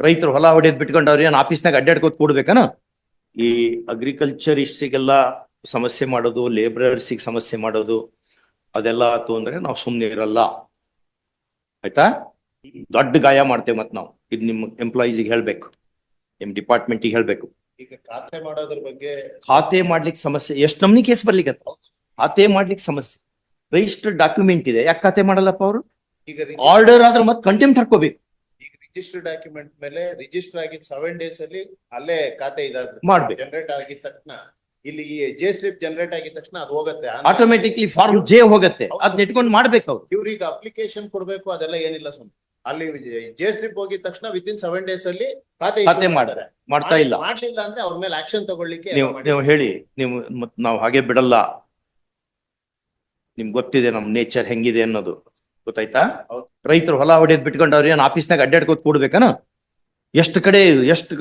ರೈತರು ಹೊಲ ಹೊಡೆದ್ ಬಿಟ್ಕೊಂಡು ಅವ್ರು ಏನ್ ಆಫೀಸ್ನಾಗ ಅಡ್ಡಾಡ್ಕೋತ ಕೂಡ್ಬೇಕನ? ಈ ಅಗ್ರಿಕಲ್ಚರಿಸ್ಟಿಗೆಲ್ಲ ಸಮಸ್ಯೆ ಮಾಡೋದು, ಲೇಬರರ್ಸಿಗೆ ಸಮಸ್ಯೆ ಮಾಡೋದು ಅದೆಲ್ಲ ಆತು ಅಂದ್ರೆ ನಾವು ಸುಮ್ನೆ ಇರಲ್ಲ, ಆಯ್ತಾ? ದೊಡ್ಡ ಗಾಯ ಮಾಡ್ತೇವೆ ಮತ್ ನಾವು. ಇದು ನಿಮ್ ಎಂಪ್ಲಾಯೀಸಿಗೆ ಹೇಳ್ಬೇಕು, ನಿಮ್ ಡಿಪಾರ್ಟ್ಮೆಂಟಿಗೆ ಹೇಳ್ಬೇಕು. ಈಗ ಖಾತೆ ಮಾಡೋದ್ರ ಬಗ್ಗೆ ಖಾತೆ ಮಾಡ್ಲಿಕ್ಕೆ ಸಮಸ್ಯೆ, ಎಷ್ಟು ನಮ್ನಿ ಕೇಸ್ ಬರ್ಲಿಕ್ಕೆ ಖಾತೆ ಮಾಡ್ಲಿಕ್ಕೆ ಸಮಸ್ಯೆ. ರಿಜಿಸ್ಟರ್ಡ್ ಡಾಕ್ಯುಮೆಂಟ್ ಇದೆ, ಯಾಕೆ ಖಾತೆ ಮಾಡಲ್ಲಪ್ಪ ಅವರು? ಈಗ ಆರ್ಡರ್ ಆದ್ರೆ ಮತ್ತೆ ಕಂಟೆಂಪ್ಟ್ ಹಾಕೋಬೇಕು. ಈಗ ರಿಜಿಸ್ಟರ್ಡ್ ಡಾಕ್ಯುಮೆಂಟ್ ಮೇಲೆ ರಿಜಿಸ್ಟರ್ ಆಗಿದ್ 7 days ಅಲ್ಲಿ ಅಲ್ಲೇ ಖಾತೆ ಮಾಡ್ಬೇಕು. ಜನರೇಟ್ ಆಗಿದ ತಕ್ಷಣ ಇಲ್ಲಿ ಜೆ ಸ್ಲಿಪ್ ಜನರೇಟ್ ಆಗಿದ ತಕ್ಷಣ ಅದು ಹೋಗುತ್ತೆ, ಆಟೋಮೆಟಿಕ್ಲಿ ಫಾರ್ಮ್ ಜೆ ಹೋಗುತ್ತೆ, ಅದನ್ನ ಇಟ್ಕೊಂಡು ಮಾಡ್ಬೇಕು ಅವ್ರು. ಇವ್ರಿಗೆ ಅಪ್ಲಿಕೇಶನ್ ಕೊಡ್ಬೇಕು, ಅದೆಲ್ಲ ಏನಿಲ್ಲ. ಸುಮ್ಮನೆ ಅಲ್ಲಿ ಜೆ ಸ್ಲಿಪ್ ಹೋಗಿದ ತಕ್ಷಣ ವಿತಿನ್ 7 days ಅಲ್ಲಿ ಖಾತೆ ಮಾಡ್ತಾ ಇಲ್ಲ. ಮಾಡ್ಲಿಲ್ಲ ಅಂದ್ರೆ ಅವ್ರ ಮೇಲೆ ಆಕ್ಷನ್ ತಗೊಳ್ಳಿಕ್ಕೆ ನೀವು ಹೇಳಿ. ನೀವು ನಾವು ಹಾಗೆ ಬಿಡಲ್ಲ. ನಿಮ್ಗೆ ಗೊತ್ತಿದೆ ನಮ್ ನೇಚರ್ ಹೆಂಗಿದೆ ಅನ್ನೋದು, ಗೊತ್ತಾಯ್ತಾ? ರೈತರು ಹೊಲ ಹೊಡೆದ್ ಬಿಟ್ಕೊಂಡು ಅವ್ರು ಏನ್ ಆಫೀಸ್ನಾಗ ಅಡ್ಡಾಡ್ಕೋತ ಕೂಡ್ಬೇಕನ? ಎಷ್ಟು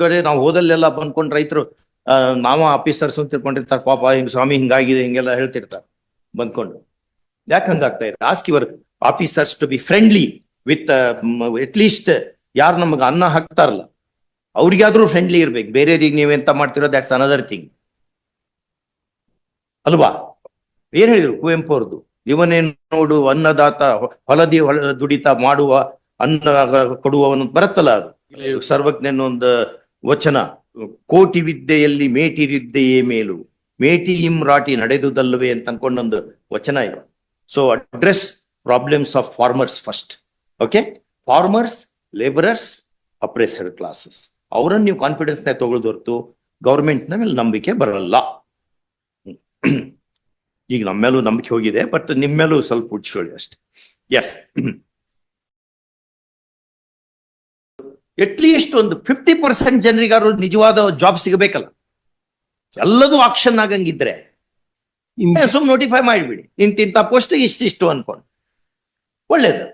ಕಡೆ ನಾವು ಹೋದಲ್ಲೆಲ್ಲ ಬಂದ್ಕೊಂಡು ರೈತರು ನಾವ ಆಫೀಸರ್ಸ್ ಅಂತ ತಿಳ್ಕೊಂಡಿರ್ತಾರೆ. ಪಾಪ ಹಿಂಗ್ ಸ್ವಾಮಿ ಹಿಂಗಾಗಿದೆ ಹಿಂಗೆಲ್ಲ ಹೇಳ್ತಿರ್ತಾರೆ ಬಂದ್ಕೊಂಡು. ಯಾಕೆ ಹಂಗಾಗ್ತಾ ಇದೆ? Ask your officers to be friendly with at least ಯಾರು ನಮ್ಗೆ ಅನ್ನ ಹಾಕ್ತಾರಲ್ಲ ಅವ್ರಿಗಾದ್ರೂ ಫ್ರೆಂಡ್ಲಿ ಇರ್ಬೇಕು. ಬೇರೆಯವ್ರಿಗೆ ನೀವೆಂತ ಮಾಡ್ತಿರೋ ದಟ್ಸ್ ಅನದರ್ ಥಿಂಗ್ ಅಲ್ವಾ? ಏನ್ ಹೇಳಿದ್ರು ಕುವೆಂಪು ಅವ್ರದ್ದು? ಇವನೇ ನೋಡು ಅನ್ನದಾತ, ಹೊಲದಿ ದುಡಿತ ಮಾಡುವ ಅನ್ನ ಕೊಡುವವನು ಬರುತ್ತಲ್ಲ, ಅದು ಸರ್ವಜ್ಞನ ಒಂದು ವಚನ. ಕೋಟಿ ವಿದ್ಯೆಯಲ್ಲಿ ಮೇಟಿ ವಿದ್ಯೆಯೇ ಮೇಲು, ಮೇಟಿ ರಾಟಿ ನಡೆದುದಲ್ಲವೇ ಅಂತ ಅನ್ಕೊಂಡೊಂದು ವಚನ ಇದೆ. So address problems of farmers first. Okay, farmers, labourers, oppressor classes, ಅವರನ್ನು ನೀವು ಕಾನ್ಫಿಡೆನ್ಸ್ ನ ತಗೊಳ್ದು ಹೊರತು ಗೌರ್ಮೆಂಟ್ ನ ಮೇಲೆ ನಂಬಿಕೆ ಬರಲ್ಲ. ಈಗ ನಮ್ಮ ಮೇಲೂ ನಂಬಿಕೆ ಹೋಗಿದೆ, ಬಟ್ ನಿಮ್ಮ ಮೇಲೂ ಸ್ವಲ್ಪ ಉಡ್ಸ್ಕೊಳ್ಳಿ ಅಷ್ಟೇ. ಎಸ್, ಅಟ್ಲೀಸ್ಟ್ ಒಂದು 50% ಜನರಿಗಾರು ನಿಜವಾದ ಜಾಬ್ ಸಿಗಬೇಕಲ್ಲ. ಎಲ್ಲದೂ ಆಕ್ಷನ್ ಆಗಂಗಿದ್ರೆ ಸುಮ್ ನೋಟಿಫೈ ಮಾಡಿಬಿಡಿ, ಇಂತಿಂತ ಪೋಸ್ಟ್ ಇಷ್ಟಿಷ್ಟು ಅನ್ಕೊಂಡು ಒಳ್ಳೇದು.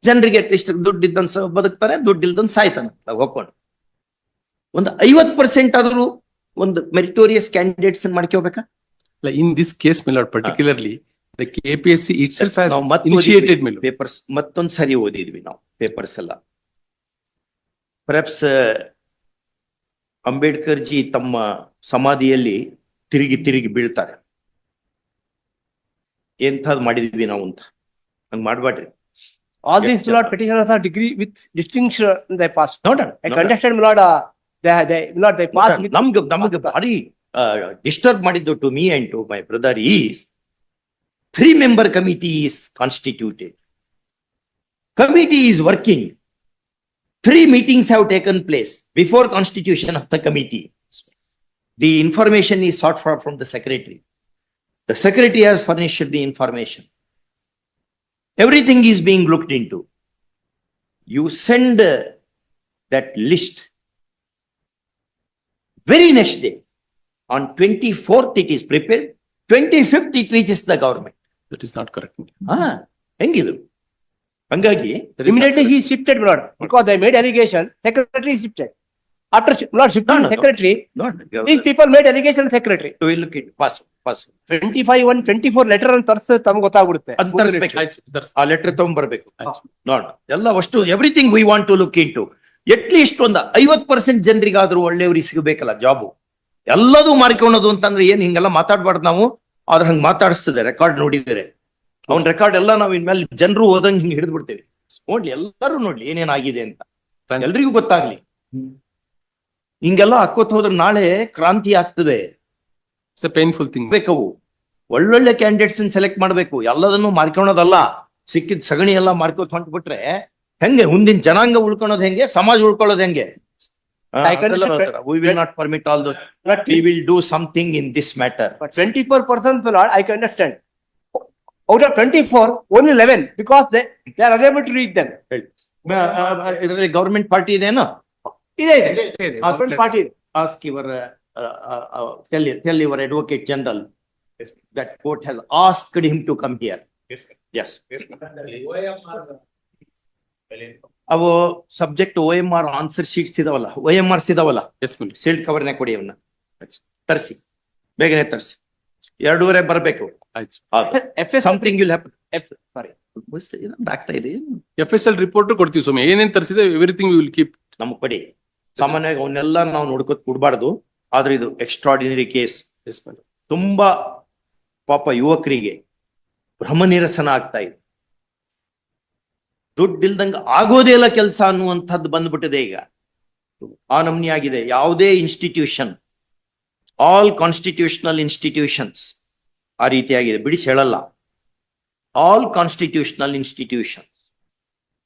ಜನರಿಗೆ ಅಟ್ಲೀಸ್ಟ್ ದುಡ್ಡಿದ್ದಂತ ಬದುಕ್ತಾರೆ, ದುಡ್ಡಿಲ್ದಂತ ಸಾಯ್ತಾನೆ ಹೋಗ್ಕೊಂಡು. ಒಂದು 50% ಆದ್ರೂ ಒಂದು ಮೆರಿಟೋರಿಯಸ್ ಕ್ಯಾಂಡಿಡೇಟ್ಸ್ ಮಾಡ್ಕೋಬೇಕಾ? In this case, my lord, particularly the KPSC itself has initiated papers. ಮತ್ತೊಂದು ಸರಿ ಓದಿದ್ವಿ ನಾವು ಪೇಪರ್ಸ್ ಎಲ್ಲ. ಪರ್ಹ್ಯಾಪ್ಸ್ ಅಂಬೇಡ್ಕರ್ ಜಿ ತಮ್ಮ ಸಮಾಧಿಯಲ್ಲಿ ತಿರುಗಿ ಬೀಳ್ತಾರೆ. ಎಂಥದ್ದು ಮಾಡಿದ್ವಿ ನಾವು ಅಂತ ಹಂಗ್ ಮಾಡ್ಬೇಡ್ರಿ. All these my lord petitioners are degree with distinction they passed. ನೋಡೋಣ, I contested my lord, they passed with ನಮ್ಗೆ ಭಾರಿ ಡಿಸ್ಟರ್ಬ್ ಮಾಡಿದ್ದು to me and to my brother is 3-member committee is constituted. Committee is working. 3 meetings have taken place before constitution of the committee. The information is sought for from the secretary. The secretary has furnished the information. Everything is being looked into. You send that list. Very next day, on 24th it is prepared, 25th it reaches the government. That is not correct. ಹೆಂಗಿದು? ಹಂಗಾಗಿ immediately he shifted, my lord, because they made allegation. Secretary is shifted. After Lord shifting secretary, these people made allegation secretary. We look at pass 25/1/24 letter ಅಂತ ತರ್ಸ ತಮ್ಗೆ ಗೊತ್ತಾಗ್ಬಿಡುತ್ತೆ. ಆ letter ತಗೊಂಡ್ಬರ್ಬೇಕು. ನೋಡ ಎಲ್ಲ ಅಷ್ಟು everything we want to look into. At least ಒಂದು 50% ಜನರಿಗಾದ್ರೂ ಒಳ್ಳೆಯವ್ರಿಗೆ ಸಿಗಬೇಕಲ್ಲ job. ಎಲ್ಲದೂ ಮಾರ್ಕೊಳ್ಳೋದು ಅಂತಂದ್ರೆ ಏನ್ ಹಿಂಗೆಲ್ಲ ಮಾತಾಡ್ಬಾರ್ದು ನಾವು. ಆದ್ರೆ ಹಂಗ್ ಮಾತಾಡಿಸ್ತದೆ, ರೆಕಾರ್ಡ್ ನೋಡಿದರೆ ಅವ್ನ ರೆಕಾರ್ಡ್ ಎಲ್ಲ ನಾವು ಇನ್ಮೇಲೆ ಜನರು ಓದಂಗ್ ಹಿಂಗ್ ಹಿಡಿದು ಬಿಡ್ತೇವೆ. ನೋಡ್ಲಿ, ಎಲ್ಲರೂ ನೋಡ್ಲಿ ಏನೇನಾಗಿದೆ ಅಂತ, ಎಲ್ರಿಗೂ ಗೊತ್ತಾಗ್ಲಿ. ಹಿಂಗೆಲ್ಲ ಹಾಕೋತ್ ಹೋದ್ರೆ ನಾಳೆ ಕ್ರಾಂತಿ ಆಗ್ತದೆ. It's a painful thing. ಬೇಕವು ಒಳ್ಳೊಳ್ಳೆ ಕ್ಯಾಂಡಿಡೇಟ್ಸ್ ಸೆಲೆಕ್ಟ್ ಮಾಡ್ಬೇಕು, ಎಲ್ಲದನ್ನು ಮಾರ್ಕೊಳೋದಲ್ಲ. ಸಿಕ್ಕಿದ್ ಸಗಣಿ ಎಲ್ಲ ಮಾರ್ಕೋತ್ ಹೊಂಟ್ಬಿಟ್ರೆ ಹೆಂಗೆ ಮುಂದಿನ ಜನಾಂಗ ಉಳ್ಕೊಳೋದು ಹೆಂಗೆ, ಸಮಾಜ ಉಳ್ಕೊಳ್ಳೋದು ಹೆಂಗೆ? We will not permit all those. We will do something in this matter. But 24%, my lord, I can understand. Out of 24, only 11 because they are unable to reach them. ಇದರಲ್ಲಿ ಗವರ್ಮೆಂಟ್ ಪಾರ್ಟಿ ಇದೆನೋ? ಇದೆ government party. Ask your tell your advocate general that court has asked him to come here. Yes. ಅವು subject OMR answer sheets ಇದಾವಲ್ಲ, OMRs ಇದಾವಲ್ಲ, sealed ಕವರ್ನ ಕೊಡಿ, ಅವನ್ನ ತರಿಸಿ, ಬೇಗನೆ ತರಿಸಿ. 2:30 ಬರಬೇಕು. Something will happen. ಸಾರಿ, ಆಗ್ತಾ ಇದೆ. FSL ರಿಪೋರ್ಟ್ ಕೊಡ್ತೀವಿ ಸ್ವಾಮಿ, ಏನೇನ್ ತರಿಸಿದೆ ಎವ್ರಿಥಿಂಗ್ ವಿ ವಿಲ್ ಕೀಪ್ ನಮ್ಮ ಕಡೆ ಸಾಮಾನ್ಯವಾಗಿ ಅವನ್ನೆಲ್ಲ ನಾವು ನೋಡ್ಕೊತ ಕೊಡ್ಬಾರ್ದು. ಆದ್ರೆ ಇದು ಎಕ್ಸ್ಟ್ರಾರ್ಡಿನರಿ ಕೇಸ್. Yes madam. ತುಂಬಾ ಪಾಪ ಯುವಕರಿಗೆ ಭ್ರಮ ನಿರಸನ ಆಗ್ತಾ ಇದೆ. ದುಡ್ಡಿಲ್ದಂಗ ಆಗೋದೇ ಇಲ್ಲ ಕೆಲಸ ಅನ್ನುವಂಥದ್ದು ಬಂದ್ಬಿಟ್ಟಿದೆ ಈಗ. ಆ ನಮ್ನಿ ಆಗಿದೆ. ಯಾವುದೇ ಇನ್ಸ್ಟಿಟ್ಯೂಷನ್, ಆಲ್ ಕಾನ್ಸ್ಟಿಟ್ಯೂಷನಲ್ ಇನ್ಸ್ಟಿಟ್ಯೂಷನ್ಸ್ ಆ ರೀತಿಯಾಗಿದೆ. ಬಿಡಿಸಿ ಹೇಳಲ್ಲ, ಆಲ್ ಕಾನ್ಸ್ಟಿಟ್ಯೂಷನಲ್ ಇನ್ಸ್ಟಿಟ್ಯೂಷನ್ಸ್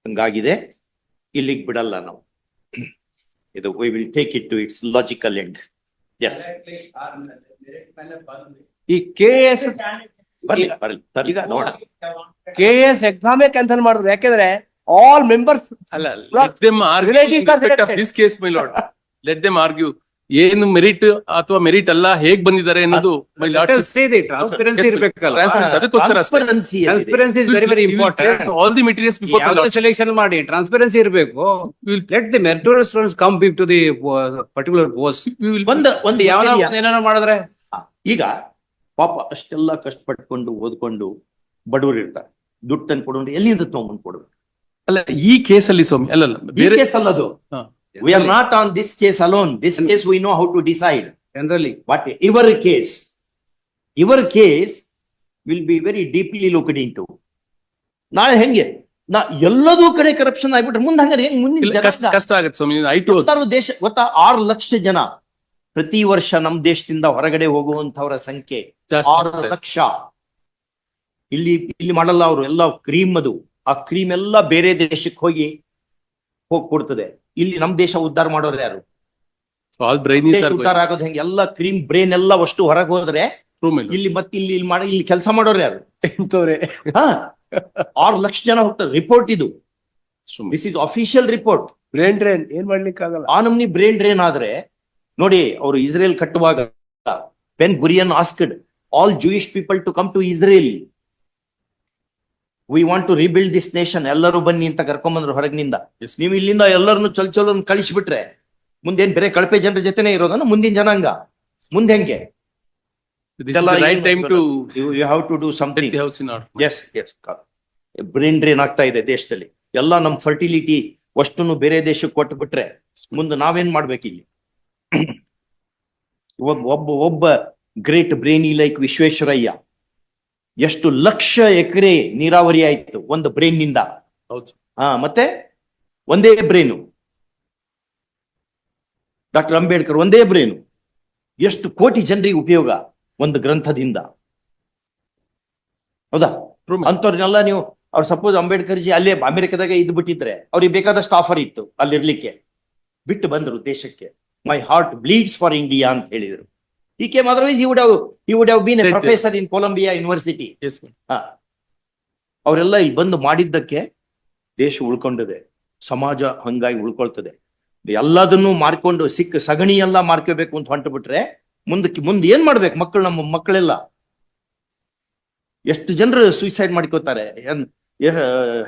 ಹಂಗಾಗಿದೆ. ಇಲ್ಲಿಗೆ ಬಿಡಲ್ಲ ನಾವು. ಇದು we will take it to its logical end. Yes, ಈ ಕೆಎಸ್ ಬರ್ಲಿ ಬರ್ಲಿ ತರ್ಲಿ ನೋಡ. ಕೆಎಸ್ ಎಕ್ಸಾಮೇ ಕ್ಯಾನ್ಸಲ್ ಮಾಡಿದ್ರು. ಯಾಕೆಂದ್ರೆ ಆಲ್ ಮೆಂಬರ್ಸ್ ಅಲ್ಲ, let them argue in Relatives are respect of selected. this case, my lord. Let them argue. ಏನು ಮೆರಿಟ್ ಅಥವಾ ಮೆರಿಟ್ ಅಲ್ಲ, ಹೇಗ್ ಬಂದಿದ್ದಾರೆ ಅನ್ನೋದು my lord. ಟ್ರಾನ್ಸ್ಪರೆನ್ಸಿ ಇರ್ಬೇಕಲ್ಲ. ಅದಕ್ಕೋಸ್ಕರ ಅಷ್ಟೇ. Transparency ಇದೆ. Transparency is very very We will important. place all the materials before the lord. Selection ಮಾಡಿ ಟ್ರಾನ್ಸ್ಪರೆನ್ಸಿ ಇರಬೇಕು. Let the meritorious students come to the particular post. We will ಒಂದು ಯಾವ ಯಾವ- ಏನಾರ ಮಾಡಿದ್ರೆ ಈಗ ಪಾಪ ಅಷ್ಟೆಲ್ಲ ಕಷ್ಟಪಟ್ಕೊಂಡು ಓದ್ಕೊಂಡು ಬಡವರು ಇರ್ತಾರೆ. ದುಡ್ಡು ತಂದು ಕೊಡೋರು ಎಲ್ಲಿಂದ ತಗೊಂಡ್ಬಂದು ಕೊಡ್ಬೇಕು? ಅಲ್ಲ, ಈ ಕೇಸ್ ಅಲ್ಲಿ ಸ್ವಾಮಿ ಅಲ್ಲಲ್ಲ ಈ ಬೇರೆ ಕೇಸ್ ಅಲ್ಲದು. ಹಾ. We are not on this case alone. This case we know how to decide. Generally But your case will be very deeply looked into. ನಾಳೆ ಹೆಂಗೆ ಎಲ್ಲದೂ ಕಡೆ ಕರಪ್ಷನ್ ಆಗ್ಬಿಟ್ರೆ ಮುಂದೆ ಹಂಗಾರೆ ಹೆಂಗ್ ಮುಂದಿನ ಇಲ್ಲ, ಕಷ್ಟ ಜನ? ಕಷ್ಟ ಆಗತ್ತೆ ಸ್ವಾಮಿ. ಐಟು ದೇಶ ಗೊತ್ತಾ, 6 ಲಕ್ಷ ಜನ ಪ್ರತಿ ವರ್ಷ ನಮ್ಮ ದೇಶದಿಂದ ಹೊರಗಡೆ ಹೋಗುವಂತವರ ಸಂಖ್ಯೆ 6 ಲಕ್ಷ. ಇಲ್ಲಿ ಮಾಡಲ್ಲ ಅವರು ಎಲ್ಲ ಕ್ರೀಮ್. ಅದು ಆ ಕ್ರೀಮ್ ಎಲ್ಲ ಬೇರೆ ದೇಶಕ್ಕೆ ಹೋಗಿ ಕೊಡ್ತದೆ. ಇಲ್ಲಿ ನಮ್ ದೇಶ ಉದ್ಧಾರ ಮಾಡೋರು ಯಾರು? ಆಲ್ ಬ್ರೈನ್ ದೇಶ ಉದ್ಧಾರ ಆಗೋದು ಹೆಂಗೆ? ಎಲ್ಲ ಕ್ರೀಮ್ ಬ್ರೈನ್ ಎಲ್ಲ ಅಷ್ಟು ಹೊರಗೆ ಹೋದ್ರೆ ಇಲ್ಲಿ ಮತ್ತೆ ಇಲ್ಲಿ ಕೆಲಸ ಮಾಡೋರು ಯಾರು? ಇಂಥವ್ರೆ. ಹಾ, 6 ಲಕ್ಷ ಜನ ಹೋಗ್ತಾರೆ. ರಿಪೋರ್ಟ್ ಇದು. This is official report. Brain drain ಏನ್ ಮಾಡ್ಲಿಕ್ಕೆ ಆಗಲ್ಲ. ಆ ನಮ್ನಿ ಬ್ರೈನ್ ಡ್ರೈನ್ ಆದ್ರೆ ನೋಡಿ, ಅವರು ಇಸ್ರೇಲ್ ಕಟ್ಟುವಾಗ Ben Gurion asked all Jewish people to come to Israel. We want to rebuild this nation. ಎಲ್ಲರೂ ಬನ್ನಿ ಅಂತ ಕರ್ಕೊಂಡ್ಬಂದ್ರು ಹೊರಗಿನಿಂದ. ನೀವು ಇಲ್ಲಿಂದ ಎಲ್ಲರನ್ನು ಚೊಲೋ ಕಳಿಸ್ಬಿಟ್ರೆ ಮುಂದೇನ್ ಬೇರೆ ಕಳಪೆ ಜನರ ಜೊತೆನೆ ಇರೋದನ್ನ ಮುಂದಿನ ಜನಾಂಗ ಮುಂದೆ ಹೆಂಗೆ? Right time to you have to do something. House in order. Yes yes, brain drain ಆಗ್ತಾ ಇದೆ ದೇಶದಲ್ಲಿ. ಎಲ್ಲ ನಮ್ ಫರ್ಟಿಲಿಟಿ ಅಷ್ಟನ್ನು ಬೇರೆ ದೇಶಕ್ಕೆ ಕೊಟ್ಟು ಬಿಟ್ರೆ ಮುಂದೆ ನಾವೇನ್ ಮಾಡ್ಬೇಕಿಲ್ಲಿ? ಒಬ್ಬ ಗ್ರೇಟ್ ಬ್ರೈನಿ ಲೈಕ್ ವಿಶ್ವೇಶ್ವರಯ್ಯ, ಎಷ್ಟು ಲಕ್ಷ ಎಕರೆ ನೀರಾವರಿ ಆಯ್ತು ಒಂದು ಬ್ರೈನ್ ನಿಂದ. ಹೌದು. ಮತ್ತೆ ಒಂದೇ ಬ್ರೈನು. ಡಾಕ್ಟರ್ ಅಂಬೇಡ್ಕರ್ ಒಂದೇ ಬ್ರೈನು. ಎಷ್ಟು ಕೋಟಿ ಜನರಿಗೆ ಉಪಯೋಗ ಒಂದು ಗ್ರಂಥದಿಂದ. ಹೌದಾ? ಅಂತವ್ರನ್ನೆಲ್ಲ ನೀವು ಅವ್ರು ಸಪೋಸ್ ಅಂಬೇಡ್ಕರ್ ಜಿ ಅಲ್ಲೇ ಅಮೆರಿಕದಾಗ ಇದ್ದು ಬಿಟ್ಟಿದ್ರೆ ಅವ್ರಿಗೆ ಬೇಕಾದಷ್ಟು ಆಫರ್ ಇತ್ತು ಅಲ್ಲಿರ್ಲಿಕ್ಕೆ. ಬಿಟ್ಟು ಬಂದ್ರು ದೇಶಕ್ಕೆ. My heart bleeds for India ಅಂತ ಹೇಳಿದ್ರು. He came, otherwise he would have been a professor in Columbia University. Yes, ma'am. ಅವರೆಲ್ಲ ಇಲ್ಲಿ ಬಂದು ಮಾಡಿದ್ದಕ್ಕೆ ದೇಶ ಉಳ್ಕೊಂಡಿದೆ, ಸಮಾಜ ಹಂಗಾಗಿ ಉಳ್ಕೊಳ್ತದೆ. ಎಲ್ಲದನ್ನು ಮಾರ್ಕೊಂಡು ಸಿಕ್ಕ ಸಗಣಿ ಎಲ್ಲ ಮಾರ್ಕೋಬೇಕು ಅಂತ ಹೊಂಟು ಬಿಟ್ರೆ ಮುಂದೆ ಏನ್ ಮಾಡ್ಬೇಕು ಮಕ್ಕಳು? ನಮ್ಮ ಮಕ್ಕಳೆಲ್ಲ ಎಷ್ಟು ಜನರು ಸೂಸೈಡ್ ಮಾಡ್ಕೋತಾರೆ.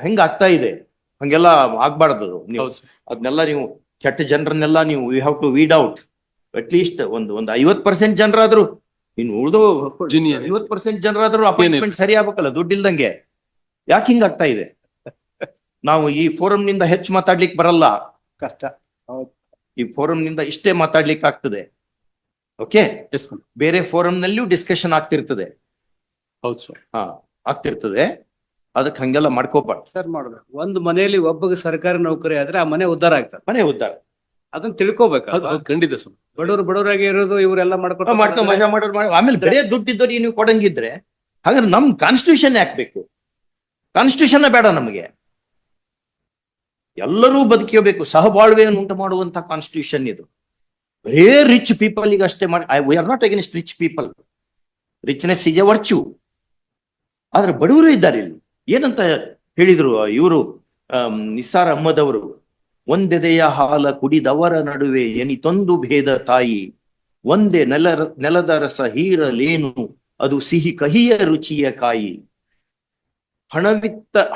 ಹೆಂಗ ಆಗ್ತಾ ಇದೆ? ಹಂಗೆಲ್ಲ ಆಗ್ಬಾರ್ದು. ನೀವು ಅದನ್ನೆಲ್ಲ ನೀವು ಕೆಟ್ಟ ಜನರನ್ನೆಲ್ಲ ನೀವು you have to weed out. At least ಒಂದು 50% ಜನರಾದ್ರು, ಇನ್ನು ಉಳಿದು 50% ಜನರಾದ್ರೂ ಅಪಾಯಿಂಟ್ಮೆಂಟ್ ಸರಿ ಆಗ್ಬೇಕಲ್ಲ, ದುಡ್ಡಿಲ್ದಂಗೆ. ಯಾಕೆ ಹಿಂಗ ಆಗ್ತಾ ಇದೆ? ನಾವು ಈ ಫೋರಂ ನಿಂದ ಹೆಚ್ಚು ಮಾತಾಡ್ಲಿಕ್ಕೆ ಬರಲ್ಲ, ಕಷ್ಟ. ಈ ಫೋರಂ ನಿಂದ ಇಷ್ಟೇ ಮಾತಾಡ್ಲಿಕ್ಕೆ ಆಗ್ತದೆ. ಓಕೆ, ಬೇರೆ ಫೋರಂ ನಲ್ಲಿಯೂ ಡಿಸ್ಕಷನ್ ಆಗ್ತಿರ್ತದೆ. ಹೌದು ಸರ್. ಆಗ್ತಿರ್ತದೆ. ಅದಕ್ಕೆ ಹಂಗೆಲ್ಲ ಮಾಡ್ಕೋಬಾರ್ದು. ಸರ್ ಮಾಡ್ಬೇಕು. ಒಂದು ಮನೆಯಲ್ಲಿ ಒಬ್ಬಗೆ ಸರ್ಕಾರಿ ನೌಕರಿ ಆದ್ರೆ ಆ ಮನೆ ಉದ್ಧಾರ ಆಗ್ತದೆ. ಮನೆ ಉದ್ಧಾರ ಅದನ್ನ ತಿಳ್ಕೊಬೇಕು. ಖಂಡಿತ ಸರ್. ಬಡವರಾಗಿ ಇರೋದು ಇವರೆಲ್ಲ ಮಾಡ್ಕೊಂಡು ಮಜಾ ಮಾಡೋರು ಆಮೇಲೆ ಬರೇ ದುಡ್ಡಿದ್ದವ್ರಿಗೆ ನೀವು ಕೊಡಂಗಿದ್ರೆ ಹಾಗಾದ್ರೆ ನಮ್ ಕಾನ್ಸ್ಟಿಟ್ಯೂಷನ್ ಯಾಕಬೇಕು? ಕಾನ್ಸ್ಟಿಟ್ಯೂಷನ್ ಬೇಡ ನಮಗೆ. ಎಲ್ಲರೂ ಬದುಕಬೇಕು, ಸಹಬಾಳ್ವೆಯನ್ನು ಉಂಟು ಮಾಡುವಂತ ಕಾನ್ಸ್ಟಿಟ್ಯೂಷನ್ ಇದು. ಬರೇ ರಿಚ್ ಪೀಪಲ್ ಈಗ ಅಷ್ಟೇ ಮಾಡಿ. We are not against rich people. Richness is A virtue. ಆದ್ರೆ ಬಡವರು ಇದ್ದಾರೆ ಇಲ್ಲಿ. ಏನಂತ ಹೇಳಿದ್ರು ಇವರು ನಿಸಾರ್ ಅಹ್ಮದ್ ಅವರು? ಒಂದೆದೆಯ ಹಾಲ ಕುಡಿದವರ ನಡುವೆ ಎನಿತೊಂದು ಭೇದ ತಾಯಿ, ಒಂದೇ ನೆಲದ ರಸ ಹೀರಲೇನು ಅದು ಸಿಹಿ ಕಹಿಯ ರುಚಿಯ ಕಾಯಿ.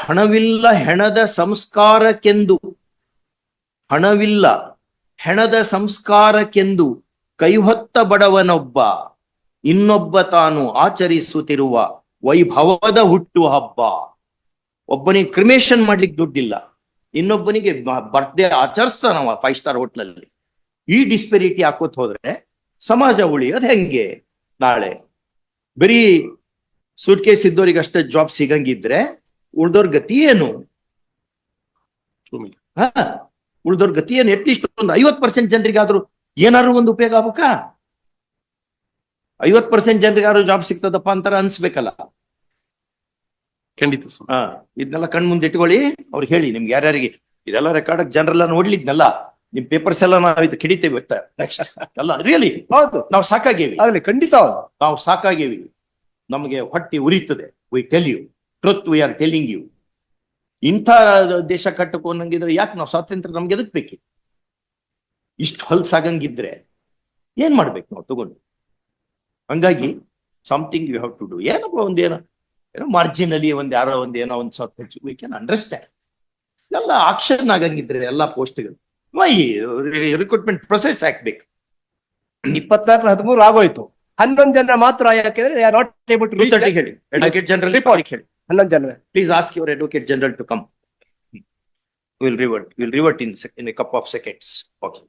ಹಣವಿಲ್ಲ ಹೆಣದ ಸಂಸ್ಕಾರಕ್ಕೆಂದು, ಹಣವಿಲ್ಲ ಹೆಣದ ಸಂಸ್ಕಾರಕ್ಕೆಂದು ಕೈಹೊತ್ತ ಬಡವನೊಬ್ಬ, ಇನ್ನೊಬ್ಬ ತಾನು ಆಚರಿಸುತ್ತಿರುವ ವೈಭವದ ಹುಟ್ಟು ಹಬ್ಬ. ಒಬ್ಬನಿಗೆ ಕ್ರಿಮೇಷನ್ ಮಾಡ್ಲಿಕ್ಕೆ ದುಡ್ಡಿಲ್ಲ, ಇನ್ನೊಬ್ಬನಿಗೆ ಬರ್ತ್ಡೇ ಆಚರಿಸ್ತಾನವ 5 ಸ್ಟಾರ್ ಹೋಟ್ಲಲ್ಲಿ. ಈ ಡಿಸ್ಪೆರಿಟಿ ಹಾಕೋತ್ ಹೋದ್ರೆ ಸಮಾಜ ಉಳಿಯೋದು ಹೆಂಗೆ? ನಾಳೆ ಬರೀ ಸೂಟ್ ಕೇಸ್ ಇದ್ದವ್ರಿಗೆ ಅಷ್ಟೇ ಜಾಬ್ ಸಿಗಂಗಿದ್ರೆ ಉಳ್ದೋರ್ ಗತಿ ಏನು? ಉಳ್ದೋರ್ ಗತಿ ಏನು? ಅಟ್ಲೀಸ್ಟ್ ಒಂದು 50% ಜನರಿಗಾದ್ರೂ ಏನಾದ್ರು ಒಂದು ಉಪಯೋಗ ಆಗ್ಬೇಕಾ? 50% ಜನರಿಗಾದ್ರೂ ಜಾಬ್ ಸಿಗ್ತದಪ್ಪ ಅಂತಾರ ಅನ್ಸ್ಬೇಕಲ್ಲ. ಖಂಡಿತ ಸ್ವಾಮಿ. ಇದನ್ನೆಲ್ಲ ಕಣ್ ಮುಂದೆ ಇಟ್ಕೊಳ್ಳಿ. ಅವ್ರಿಗೆ ಹೇಳಿ, ನಿಮ್ಗೆ ಯಾರ್ಯಾರಿಗೆ ಇದೆಲ್ಲ ರೆಕಾರ್ಡ್ ಜನರೆಲ್ಲ ನೋಡ್ಲಿದ್ನಲ್ಲ, ನಿಮ್ ಪೇಪರ್ಸ್ ಎಲ್ಲ ನಾವು ಇದು ಕಿಡಿತೇವೆ ನೆಕ್ಸ್ಟ್ ಎಲ್ಲ. ರಿಯಲಿ ಹೌದು, ನಾವು ಸಾಕಾಗೇವಿ, ಆಗ್ಲಿ, ಖಂಡಿತ ಹೌದು. ನಾವು ಸಾಕಾಗೇವಿ. ನಮಗೆ ಹೊಟ್ಟಿ ಉರಿತದೆ. We tell you truth, we are telling you. ಇಂಥ ದೇಶ ಕಟ್ಟಕೊಂಡಂಗಿದ್ರೆ ಯಾಕೆ ನಾವು ಸ್ವಾತಂತ್ರ್ಯ ನಮ್ಗೆ ಎದಕ್ ಬೇಕಿತ್ತು? ಇಷ್ಟು ಹೊಲ್ಸಾಗಂಗಿದ್ರೆ ಏನ್ ಮಾಡ್ಬೇಕು ನಾವು ತಗೊಂಡು? ಹಂಗಾಗಿ something you have to do. ಏನಪ್ಪ ಒಂದೇನೋ ಮಾರ್ಜಿನಲಿ ಯಾರೋ ಏನೋ ಒಂದು ಸ್ವಲ್ಪ ಹೆಚ್ಚು, ವಿ ಕ್ಯಾನ್ ಅಂಡರ್ಸ್ಟ್ಯಾಂಡ್. ಎಲ್ಲ ಆಕ್ಷನ್ ಆಗಂಗಿದ್ರೆ ಎಲ್ಲ ಪೋಸ್ಟ್ಗಳು ರಿಕ್ರೂಟ್ಮೆಂಟ್ ಪ್ರೊಸೆಸ್ ಹಾಕ್ಬೇಕು. 24-13 ಆಗೋಯ್ತು. 11 ಜನ ಮಾತ್ರ ಯಾಕೆಂದ್ರೆ they are not able to reach that. ಹೇಳಿ, ಅಡ್ವೊಕೇಟ್ ಜನರಲ್ ಹೇಳಿ, 11 ಜನ. please ask your advocate general to come. We'll revert in a couple of seconds. Okay.